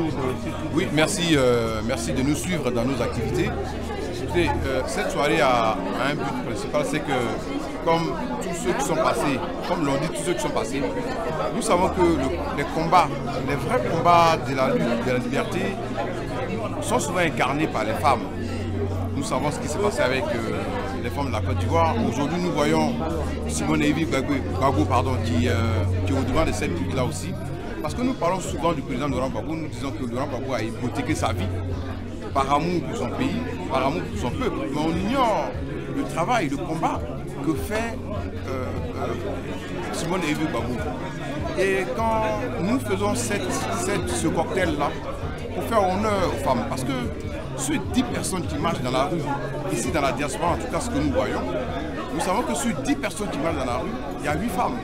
autour de ce site. Oui, merci, merci de nous suivre dans nos activités. Écoutez, cette soirée a un but principal, c'est que comme tous ceux qui sont passés, comme l'ont dit tous ceux qui sont passés, nous savons que les combats, les vrais combats de la lutte, de la liberté, sont souvent incarnés par les femmes. Nous savons ce qui s'est passé avec les femmes de la Côte d'Ivoire. Aujourd'hui, nous voyons Simone Evi Gbagbo, qui est au devant de cette lutte-là aussi. Parce que nous parlons souvent du président Laurent Gbagbo, nous disons que Laurent Gbagbo a hypothéqué sa vie par amour pour son pays, par amour pour son peuple. Mais on ignore le travail, le combat que fait Simone Evi Gbagbo. Et quand nous faisons ce cocktail-là, pour faire honneur aux femmes, parce que sur 10 personnes qui marchent dans la rue, ici dans la diaspora, en tout cas ce que nous voyons, nous savons que sur 10 personnes qui marchent dans la rue, il y a 8 femmes.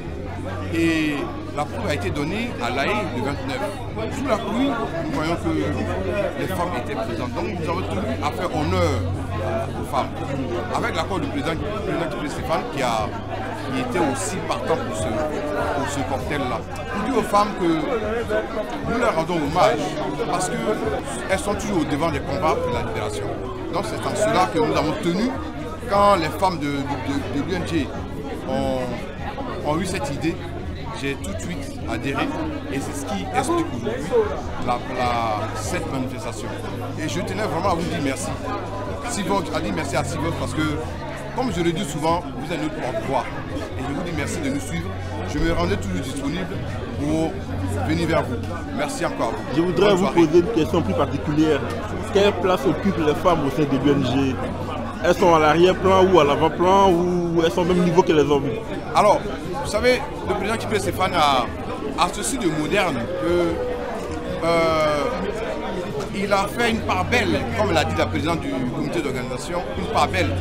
Et la preuve a été donnée à l'A.E. le 29. Sous la pluie, nous voyons que les femmes étaient présentes. Donc nous avons tenu à faire honneur aux femmes. Avec l'accord du président Stéphane qui était aussi partant pour ce cocktail-là. Pour dire aux femmes que nous leur rendons hommage parce qu'elles sont toujours au devant des combats pour la libération. Donc c'est en cela que nous avons tenu, quand les femmes de l'UNG ont eu cette idée, j'ai tout de suite adhéré et c'est ce qui explique aujourd'hui cette manifestation. Et je tenais vraiment à vous dire merci. Sivox a dit merci à Sivox parce que, comme je le dis souvent, vous êtes notre porte-voix. Et je vous dis merci de nous suivre. Je me rendais toujours disponible pour venir vers vous. Merci encore à vous. Je voudrais vous poser une question plus particulière. Quelle place occupent les femmes au sein de l'UNG? Elles sont à l'arrière-plan ou à l'avant-plan ou elles sont au même niveau que les hommes? Alors, vous savez, le président Kipre Stéphane a ceci de moderne que il a fait une part belle, comme l'a dit la présidente du comité d'organisation, une part belle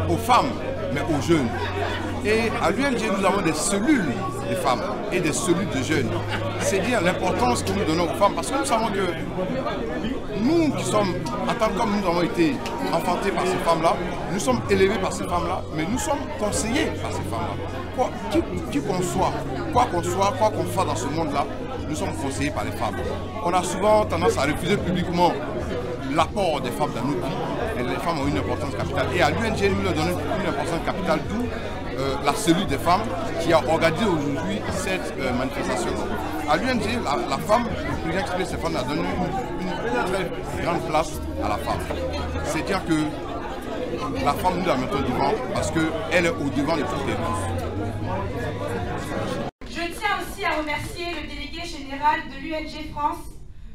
aux femmes, mais aux jeunes. Et à l'UNG, nous avons des cellules de femmes et des cellules de jeunes. C'est dire l'importance que nous donnons aux femmes, parce que nous savons que nous qui sommes, en tant qu'hommes, nous avons été enfantés par ces femmes-là, nous sommes élevés par ces femmes-là, mais nous sommes conseillés par ces femmes-là. Qui qu'on soit, quoi qu'on fasse dans ce monde-là, nous sommes conseillés par les femmes. On a souvent tendance à refuser publiquement l'apport des femmes dans notre vie, et les femmes ont une importance capitale. Et à l'UNG, nous leur donnons une importance capitale, d'où la cellule des femmes qui a organisé aujourd'hui cette manifestation. À l'UNG, la femme, le président Kipre Stéphane a donné une très grande place à la femme. C'est-à-dire que la femme, nous la mettons devant parce qu'elle est au devant de toutes les luttes. Je tiens aussi à remercier le délégué général de l'UNG France,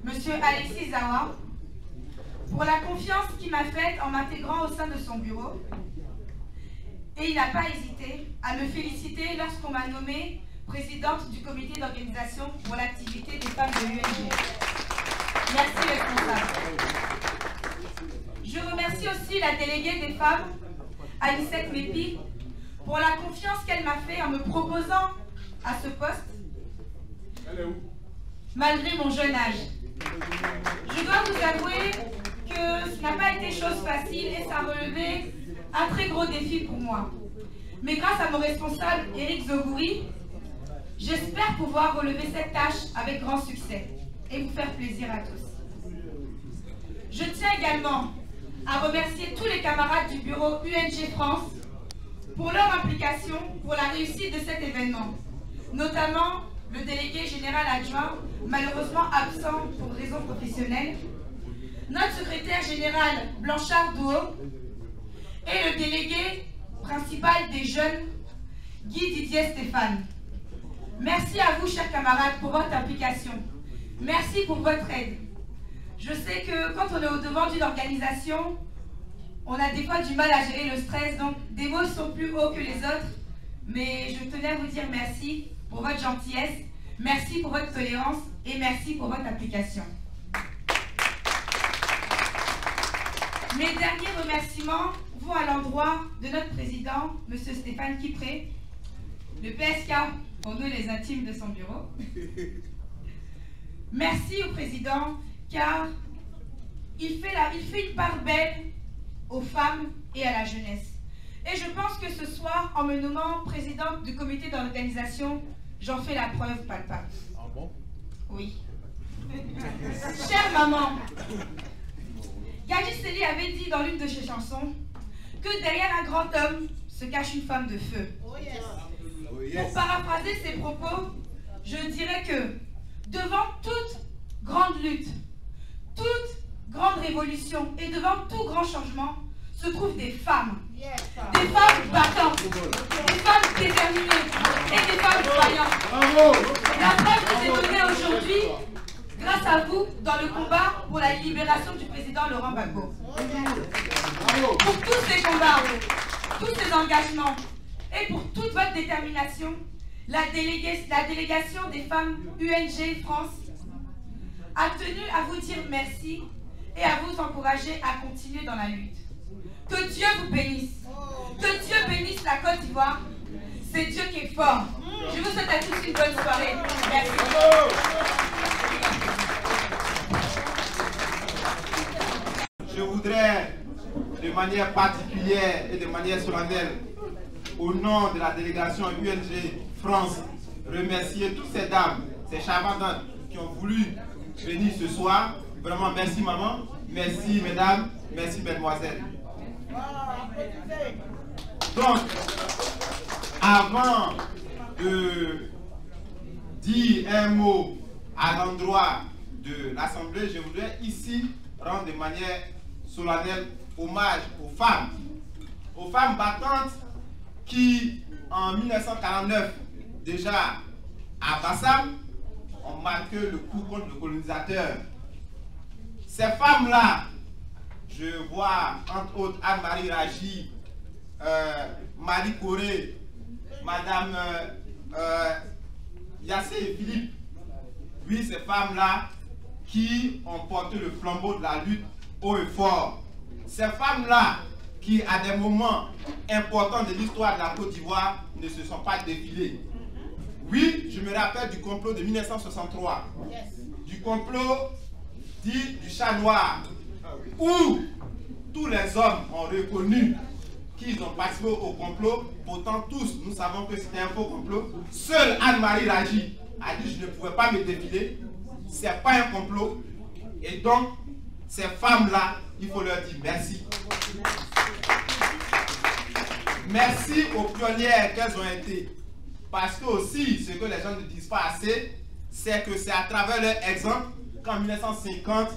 M. Alexis Zawa, pour la confiance qu'il m'a faite en m'intégrant au sein de son bureau. Et il n'a pas hésité à me féliciter lorsqu'on m'a nommée présidente du comité d'organisation pour l'activité des femmes de l'UNG. Merci responsable. Je remercie aussi la déléguée des femmes, Anicette Mépi, pour la confiance qu'elle m'a fait en me proposant à ce poste, malgré mon jeune âge. Je dois vous avouer que ce n'a pas été chose facile et ça a relevé un très gros défi pour moi. Mais grâce à mon responsable, Éric Zogouri, j'espère pouvoir relever cette tâche avec grand succès et vous faire plaisir à tous. Je tiens également à remercier tous les camarades du bureau UNG France pour leur implication pour la réussite de cet événement, notamment le délégué général adjoint, malheureusement absent pour raisons professionnelles, notre secrétaire général Blanchard Douot et le délégué principal des jeunes, Guy Didier Stéphane. Merci à vous, chers camarades, pour votre implication. Merci pour votre aide. Je sais que quand on est au devant d'une organisation, on a des fois du mal à gérer le stress, donc des mots sont plus hauts que les autres. Mais je tenais à vous dire merci pour votre gentillesse, merci pour votre tolérance et merci pour votre application. Mes derniers remerciements vont à l'endroit de notre président, M. Stéphane Kipre, le PSK, pour nous les intimes de son bureau. Merci au président, car il fait une part belle aux femmes et à la jeunesse. Et je pense que ce soir, en me nommant présidente du comité d'organisation, j'en fais la preuve palpable. Ah bon? Oui. Chère maman, Gadji Sely avait dit dans l'une de ses chansons que derrière un grand homme se cache une femme de feu. Pour paraphraser ses propos, je dirais que devant toute grande lutte, toute grande révolution et devant tout grand changement se trouvent des femmes. Des femmes battantes, des femmes déterminées et des femmes voyantes. La preuve que j'ai donnée aujourd'hui grâce à vous dans le combat pour la libération du président Laurent Gbagbo. Pour tous ces combats, tous ces engagements et pour toute votre détermination, la délégation des femmes UNG France a tenu à vous dire merci et à vous encourager à continuer dans la lutte. Que Dieu vous bénisse. Que Dieu bénisse la Côte d'Ivoire. C'est Dieu qui est fort. Je vous souhaite à tous une bonne soirée. Merci. Je voudrais, de manière particulière et de manière solennelle, au nom de la délégation UNG France, remercier toutes ces dames, ces charmantes qui ont voulu venir ce soir. Vraiment, merci maman, merci mesdames, merci mesdemoiselles. Donc, avant de dire un mot à l'endroit de l'Assemblée, je voudrais ici rendre de manière solennelle hommage aux femmes battantes qui, en 1949, déjà à Bassam, ont marqué le coup contre le colonisateur. Ces femmes-là, je vois entre autres Anne-Marie Raji, Marie Corée, Madame Yassé Philippe. Oui, ces femmes-là qui ont porté le flambeau de la lutte haut et fort. Ces femmes-là qui, à des moments importants de l'histoire de la Côte d'Ivoire, ne se sont pas défilées. Oui, je me rappelle du complot de 1963, du complot dit du chat noir, où tous les hommes ont reconnu qu'ils ont participé au complot. Pourtant, tous, nous savons que c'était un faux complot. Seule Anne-Marie Raji a dit « je ne pouvais pas me défiler, ce n'est pas un complot ». Et donc, ces femmes-là, il faut leur dire merci. Merci aux pionnières qu'elles ont été. Parce que aussi, ce que les gens ne disent pas assez, c'est que c'est à travers leur exemple qu'en 1950,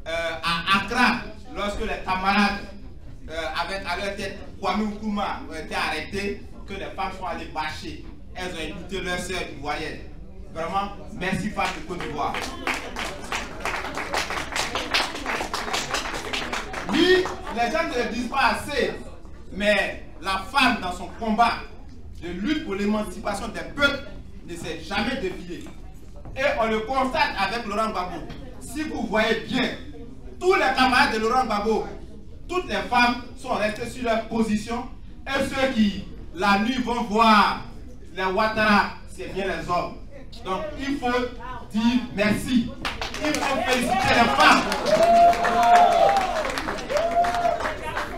à Accra, lorsque les camarades avec à leur tête Kwame Nkrumah ont été arrêtés, que les femmes sont allées bâcher. Elles ont écouté leur sœur ivoirienne. Vraiment, merci femmes de Côte d'Ivoire. Oui, les gens ne le disent pas assez, mais la femme dans son combat de lutte pour l'émancipation des peuples ne s'est jamais défilée. Et on le constate avec Laurent Gbagbo. Si vous voyez bien, tous les camarades de Laurent Gbagbo, toutes les femmes sont restées sur leur position. Et ceux qui, la nuit, vont voir les Ouattara, c'est bien les hommes. Donc il faut dire merci. Il faut féliciter les femmes.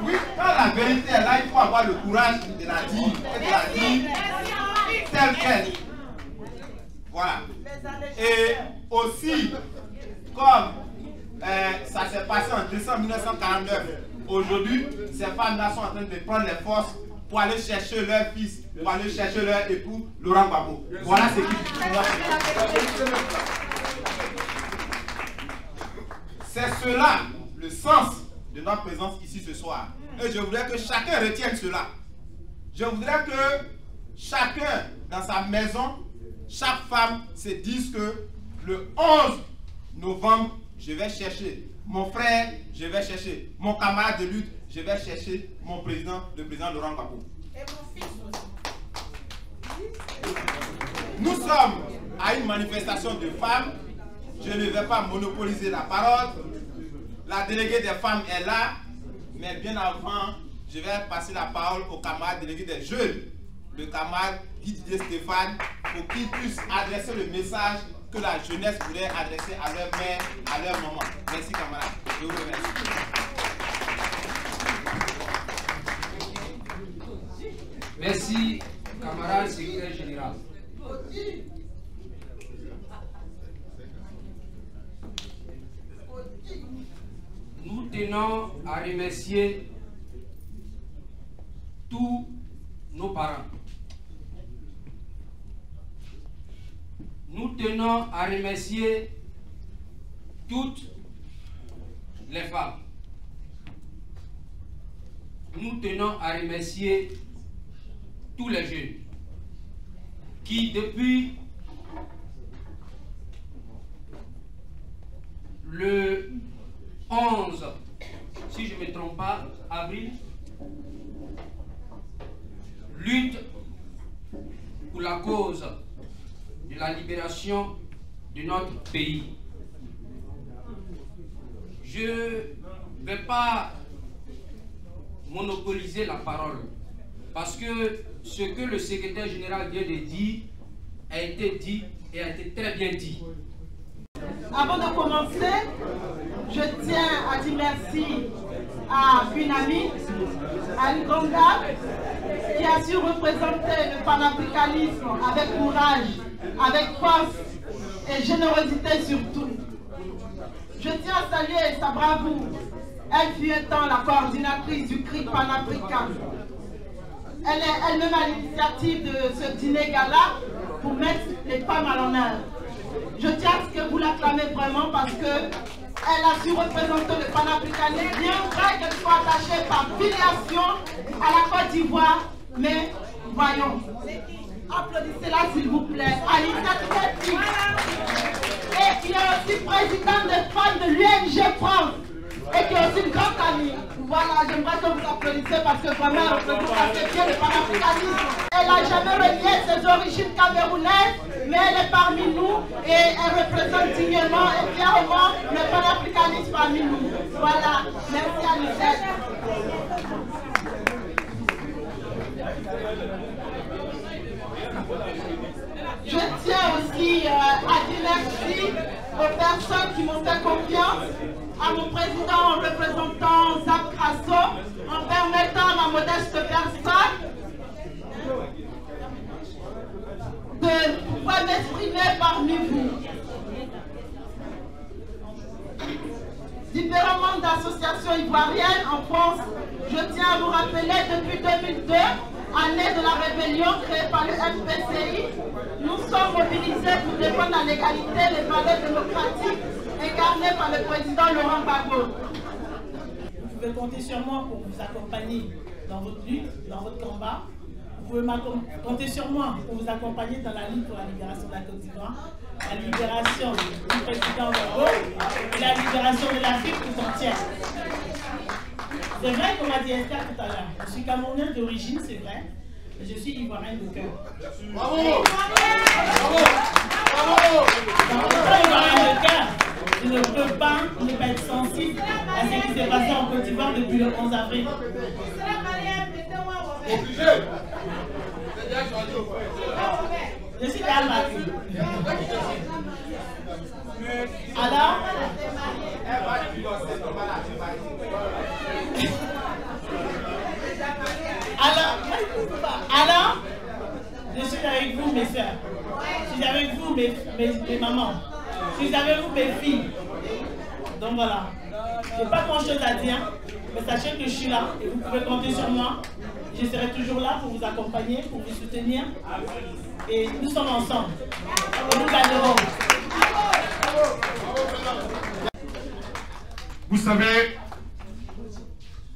Oui, quand la vérité est là, il faut avoir le courage de la dire et de la dire telle qu'elle. Voilà. Et aussi, comme ça s'est passé en décembre 1949, aujourd'hui, ces femmes-là sont en train de prendre les forces pour aller chercher leur fils, pour aller chercher leur époux, Laurent Gbagbo. Voilà ce qui c'est cela, le sens de notre présence ici ce soir. Et je voudrais que chacun retienne cela. Je voudrais que chacun, dans sa maison, chaque femme se dise que le 11 novembre, je vais chercher mon frère, je vais chercher mon camarade de lutte, je vais chercher mon président, le président Laurent Gbagbo. Et mon fils aussi. Nous sommes à une manifestation de femmes. Je ne vais pas monopoliser la parole. La déléguée des femmes est là. Mais bien avant, je vais passer la parole au camarade délégué des jeunes, le camarade Guy Didier Stéphane, pour qu'il puisse adresser le message que la jeunesse voulait adresser à leur mère, à leur maman. Merci camarade. Je vous remercie. Merci, camarade secrétaire général. tenons à remercier tous nos parents. Nous tenons à remercier toutes les femmes. Nous tenons à remercier tous les jeunes qui, depuis le 11, si je ne me trompe pas, avril, luttent pour la cause de la libération de notre pays. Je ne vais pas monopoliser la parole parce que ce que le secrétaire général vient de dire a été dit et a été très bien dit. Avant de commencer, je tiens à dire merci à une amie, à une grande dame qui a su représenter le panafricanisme avec courage, avec force et générosité surtout. Je tiens à saluer sa bravoure. Elle fut un temps la coordinatrice du CRI panafricain. Elle est elle-même à l'initiative de ce dîner gala pour mettre les femmes à l'honneur. Je tiens à ce que vous l'acclamez vraiment parce qu'elle a su représenter le panafricanisme, bien vrai qu'elle soit attachée par filiation à la Côte d'Ivoire, mais voyons, applaudissez-la s'il vous plaît, à l'initiative. Et qui est aussi présidente des femmes de l'UNG France et qui est aussi une grande amie. Voilà, j'aimerais que vous applaudissiez parce que vraiment elle représente assez bien le panafricanisme. Elle n'a jamais renié ses origines camerounaises, mais elle est parmi nous et elle représente dignement et fièrement le panafricanisme parmi nous. Voilà, merci à Lucette. Je tiens aussi à dire merci aux personnes qui m'ont fait confiance, à mon président représentant Zap Crasso, en permettant à ma modeste personne de pouvoir m'exprimer parmi vous. Différents membres d'associations ivoiriennes en France, je tiens à vous rappeler depuis 2002, année de la rébellion créée par le FPCI, nous sommes mobilisés pour défendre la légalité, les valeurs démocratiques incarnées par le président Laurent Gbagbo. Vous pouvez compter sur moi pour vous accompagner dans votre lutte, dans votre combat. Vous pouvez compter sur moi pour vous accompagner dans la lutte pour la libération de la Côte d'Ivoire, la libération du président Gbagbo et la libération de l'Afrique tout entière. C'est vrai qu'on m'a dit Esther tout à l'heure. Je suis camerounaise d'origine, c'est vrai, mais je suis ivoirienne de cœur. Bravo! Bravo! Bravo! Dans le ivoirienne de cœur, je ne peux pas ne pas être sensible à ce qui s'est passé en Côte d'Ivoire depuis le 11 avril. Obligé! Je suis calme. Alors, je suis avec vous, mes soeurs. Je suis avec vous, mes mamans. Je suis avec vous, mes filles. Donc voilà. Je n'ai pas grand chose à dire, mais sachez que je suis là et vous pouvez compter sur moi. Je serai toujours là pour vous accompagner, pour vous soutenir. Et nous sommes ensemble. Et nous gagnerons. Vous savez,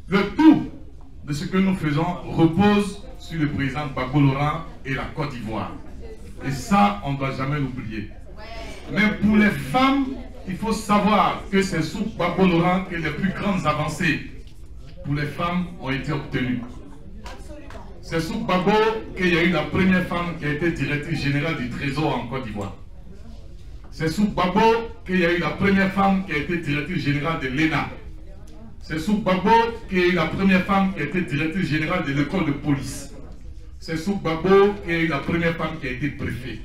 le tout de ce que nous faisons repose sur le président Gbagbo Laurent et la Côte d'Ivoire. Et ça, on ne doit jamais l'oublier. Mais pour les femmes, il faut savoir que c'est sous Gbagbo Laurent que les plus grandes avancées pour les femmes ont été obtenues. C'est sous Gbagbo qu'il y a eu la première femme qui a été directrice générale du Trésor en Côte d'Ivoire. C'est sous Gbagbo qu'il y a eu la première femme qui a été directrice générale de l'ENA. C'est sous Gbagbo qu'il y a eu la première femme qui a été directrice générale de l'école de police. C'est sous Gbagbo qu'il y a eu la première femme qui a été préfet.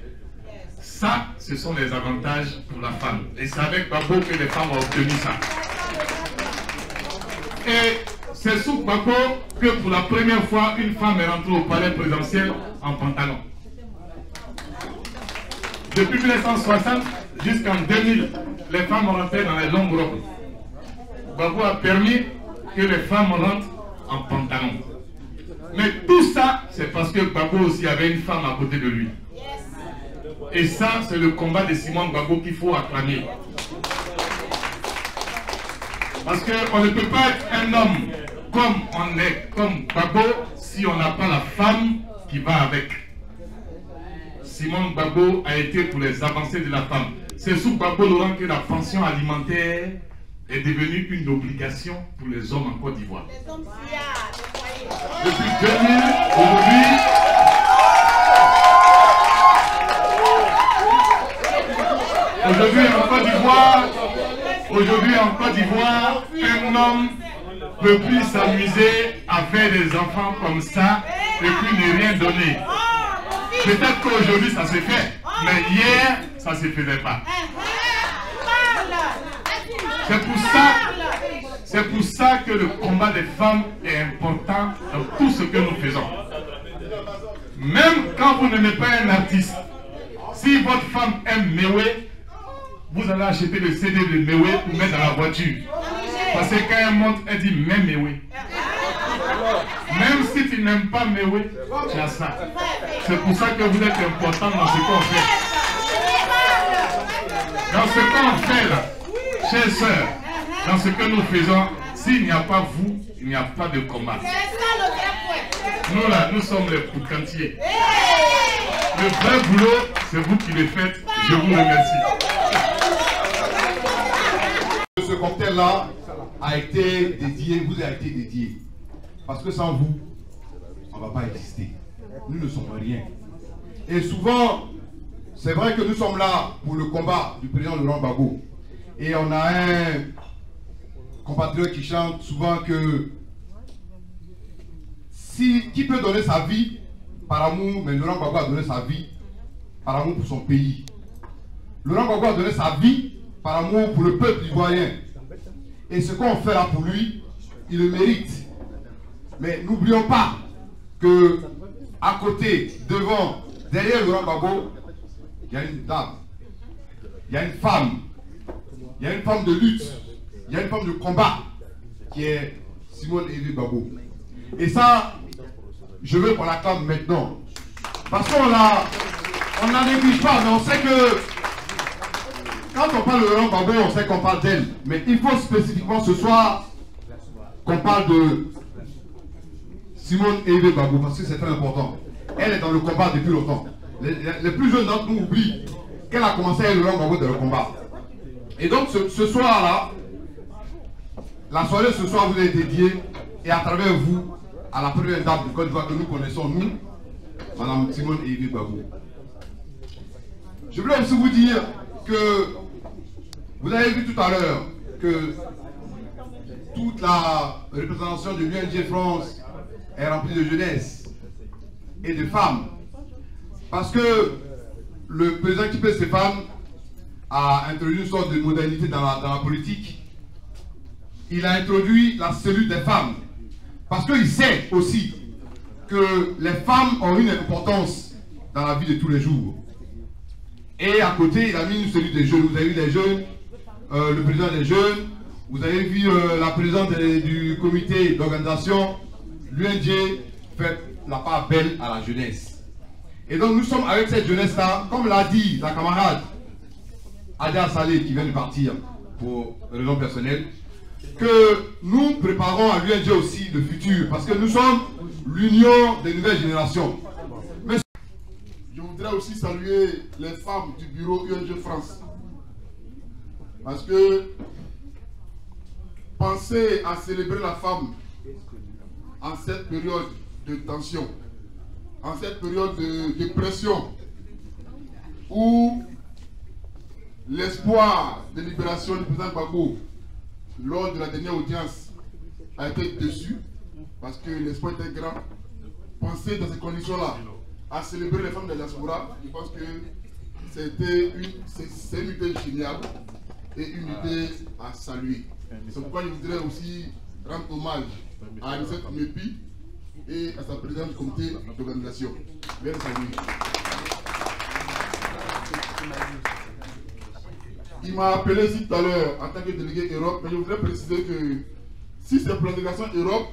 Ça, ce sont les avantages pour la femme. Et c'est avec Gbagbo que les femmes ont obtenu ça. Et c'est sous Gbagbo que pour la première fois, une femme est rentrée au palais présidentiel en pantalon. Depuis 1960 jusqu'en 2000, les femmes rentraient dans les longues robes. Gbagbo a permis que les femmes rentrent en pantalon. Mais tout ça, c'est parce que Gbagbo aussi avait une femme à côté de lui. Et ça, c'est le combat de Simone Gbagbo qu'il faut acclamer. Parce qu'on ne peut pas être un homme comme on est, comme Gbagbo, si on n'a pas la femme qui va avec. Simone Gbagbo a été pour les avancées de la femme. C'est sous Gbagbo Laurent que la pension alimentaire est devenue une obligation pour les hommes en Côte d'Ivoire. Depuis 2000, aujourd'hui en Côte d'Ivoire, un homme ne peut plus s'amuser à faire des enfants comme ça et puis ne rien donner. Peut-être qu'aujourd'hui ça se fait, mais hier ça ne se faisait pas. C'est pour ça que le combat des femmes est important dans tout ce que nous faisons. Même quand vous n'aimez pas un artiste, si votre femme aime Mewé, vous allez acheter le CD de Mewé pour mettre dans la voiture. Parce que quand elle monte, elle dit même Mewé. Même si tu n'aimes pas Mewé, tu as ça. C'est pour ça que vous êtes important dans ce qu'on fait. Dans ce qu'on fait là, chers sœurs, dans ce que nous faisons, s'il n'y a pas vous, il n'y a pas de combat. Nous là, nous sommes les poucantiers. Le vrai boulot, c'est vous qui le faites. Je vous remercie. Ce cocktail-là a été dédié, vous a été dédié. Parce que sans vous, on ne va pas exister. Nous ne sommes rien. Et souvent, c'est vrai que nous sommes là pour le combat du président Laurent Gbagbo. Et on a un compatriote qui chante souvent que qui peut donner sa vie par amour, mais Laurent Gbagbo a donné sa vie par amour pour son pays. Laurent Gbagbo a donné sa vie par amour pour le peuple ivoirien. Et ce qu'on fait là pour lui, il le mérite. Mais n'oublions pas que à côté, devant, derrière Laurent Gbagbo, il y a une dame, il y a une femme, il y a une femme de lutte, il y a une femme de combat qui est Simone Evé Gbagbo. Et ça, je veux qu'on l'acclame maintenant. Parce qu'on la néglige pas, mais on sait que quand on parle de Laurent Gbagbo, on sait qu'on parle d'elle. Mais il faut spécifiquement ce soir qu'on parle de Simone Evé Gbagbo, parce que c'est très important. Elle est dans le combat depuis longtemps. Les plus jeunes d'entre nous oublient qu'elle a commencé avec Laurent Gbagbo dans le combat. Et donc ce soir-là, la soirée ce soir vous est dédiée, et à travers vous, à la première dame du Côte d'Ivoire que nous connaissons, nous, Madame Simone Evé Gbagbo. Je voulais aussi vous dire que vous avez vu tout à l'heure que toute la représentation de l'UNG France est remplie de jeunesse et de femmes. Parce que le président Kipé Stéphane a introduit une sorte de modalité dans la politique. Il a introduit la cellule des femmes. Parce qu'il sait aussi que les femmes ont une importance dans la vie de tous les jours. Et à côté, il a mis une cellule des jeunes. Vous avez vu les jeunes, le président des jeunes, vous avez vu la présidente du comité d'organisation. L'UNG fait la part belle à la jeunesse. Et donc nous sommes avec cette jeunesse-là, comme l'a dit la camarade Adia Saleh qui vient de partir pour raison personnelle, que nous préparons à l'UNG aussi le futur, parce que nous sommes l'union des nouvelles générations. Mais je voudrais aussi saluer les femmes du bureau UNG France. Parce que penser à célébrer la femme en cette période de tension, en cette période de pression, où l'espoir de libération du président Gbagbo lors de la dernière audience a été déçu, parce que l'espoir était grand. Penser dans ces conditions-là à célébrer les femmes de la diaspora, je pense que c'est une idée géniale et une idée à saluer. C'est pourquoi je voudrais aussi rendre hommage à Anicette Mépi et à sa présidente du comité d'organisation. Merci. Il m'a appelé ici tout à l'heure en tant que délégué Europe, mais je voudrais préciser que si c'est pour l'intégration Europe,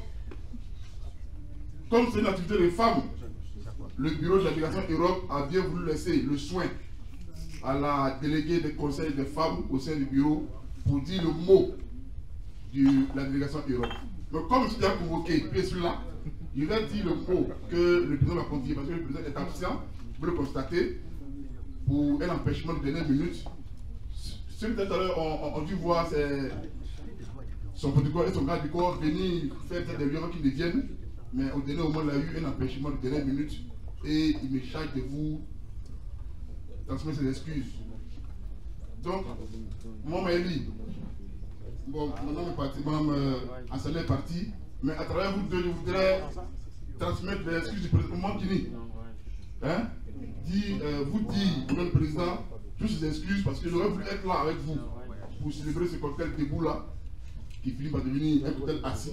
comme c'est une activité de femmes, le bureau de l'intégration Europe a bien voulu laisser le soin à la déléguée des conseils des femmes au sein du bureau pour dire le mot de la délégation Europe. Donc comme je suis déjà convoqué, puis celui-là, je vais dire le mot que le président m'a confié, parce que le président est absent, vous le constatez, pour un empêchement de dernière minute. Ceux qui tout à l'heure ont dû voir son protocole et son garde du corps venir faire des lieux qui deviennent, mais au dernier moment, il a eu un empêchement de dernière minute et il me charge de vous transmettre ses excuses. Donc, moi, Maëlie, bon, maintenant, mon parti, Ansale est parti, mais à travers vous deux, je voudrais transmettre les excuses du président Mankini. Hein? Vous dire, monsieur le président, toutes ces excuses parce que j'aurais voulu être là avec vous pour célébrer ce cocktail debout là, qui finit par devenir un cocktail assis.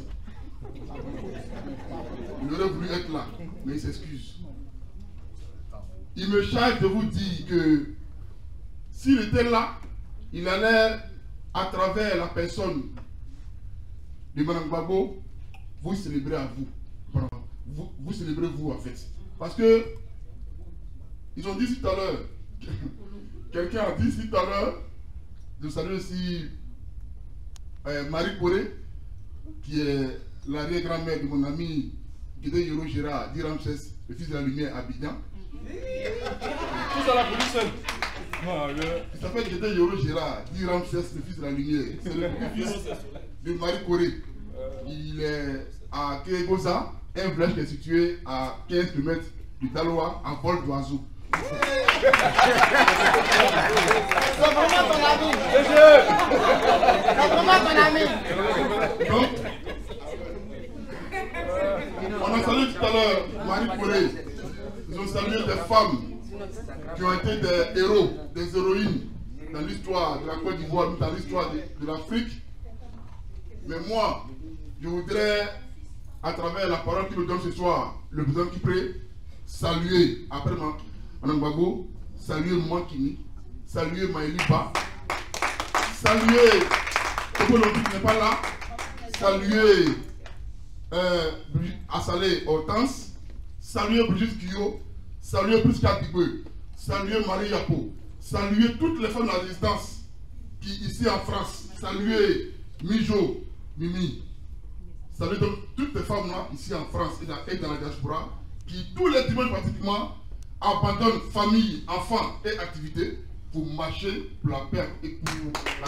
Il aurait voulu être là, mais il s'excuse. Il me charge de vous dire que s'il était là, il allait, à travers la personne de Mme Gbagbo, vous célébrer à vous. Pardon, vous célébrez vous en fait. Parce que, ils ont dit ici tout à l'heure, quelqu'un a dit ici tout à l'heure, je salue aussi Marie Corée, qui est l'arrière-grand-mère de mon ami Guédé Yoro Gérard, dit Ramsès, le fils de la lumière à Abidjan. Tout ça la police seule. Il s'appelle Guédé Yoro Gérard, dit Ramsès, le fils de la lumière. C'est le fils de Marie Corée. Il est à Kégoza, un village qui est situé à 15 km du Daloa en vol d'oiseau. C'est vraiment ton ami. C'est vraiment ton ami. Donc, on a salué tout à l'heure Marie Corée. Ils ont salué des femmes qui ont été des héros, des héroïnes dans l'histoire de la Côte d'Ivoire, dans l'histoire de l'Afrique. Mais moi, je voudrais, à travers la parole qu'il me donne ce soir, le président Kipré, saluer, après Mme Gbagbo, saluer Mankini, saluer Maëliba, saluer Topologie qui n'est pas là, saluer Assalé Hortense, saluer Brigitte Guillot, saluer Prisca Diboué, saluer Marie Yapo, saluer toutes les femmes de la résistance qui ici en France, saluer Mijo, Mimi, saluer donc toutes les femmes là ici en France et dans la diaspora qui tous les dimanches pratiquement abandonnent famille, enfants et activités pour marcher pour la paix et pour la